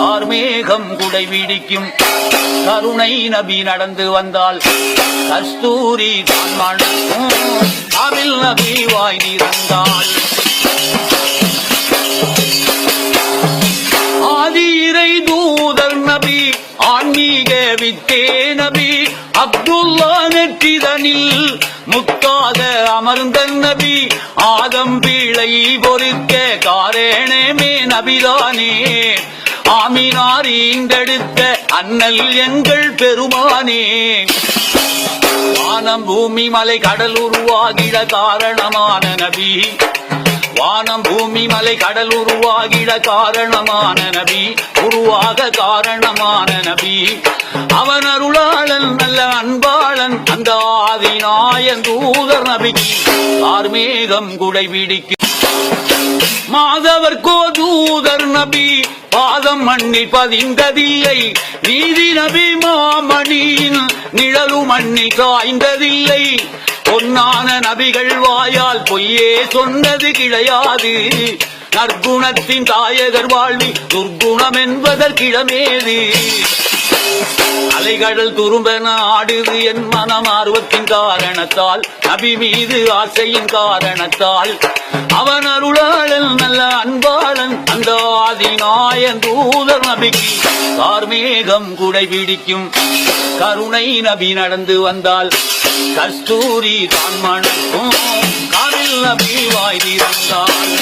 கார்மேகம் குடை விடிக்கும். கருணை நபி நடந்து வந்தால் கஸ்தூரி தான் மணக்கும். அவில் நபி வாய் திறந்தால் ஆதி இறை தூதர் நபி, ஆன்மீக வித்தே நபி, அப்துல்லா நெற்றிதனில் முத்தாக அமர்ந்த நபி, ஆதம் பிழை பொறுக்க காரணமே நபிதானே, ஆமினார் ஈண்டெடுத்த அண்ணல் எங்கள் பெருமானே. வானம் பூமி மலை கடல் உருவாகிட காரணமான நபி, வானம் பூமி மலை கடல் உருவாகிட காரணமான நபி, உருவாக காரணமான நபி, அவன் அருளாளன் நல்ல அன்பாளன் அந்த ஆதிநாயன் தூதர் நபிக்கு கார்மேகம் குடை பிடிக்கும். மாதவர்கோ தூதர் நபி, பாதம் மண்ணில் பதிந்ததில்லை, நீதி நபி மாமணியின் நிழலு மண்ணில் காய்ந்ததில்லை, பொன்னான நபிகள் வாயால் பொய்யே சொன்னது கிடையாது, நற்குணத்தின் தாயகர் வாழ்வி துர்குணம் என்பதற்கிடமேது, அலைகடல் துரும்பென ஆடுது என் மனம் ஆர்வத்தின் காரணத்தால், நபி மீது ஆசையின் காரணத்தால், அவன் அருளாளன் நல்ல அன்பாளன் அந்த ஆதிநாயன் தூதர் நபிக்கு கார்மேகம் குடை பிடிக்கும். கருணை நபி நடந்து வந்தால் கஸ்தூரி தான் மணக்கும். காரில் நபி வாய் திறந்தால்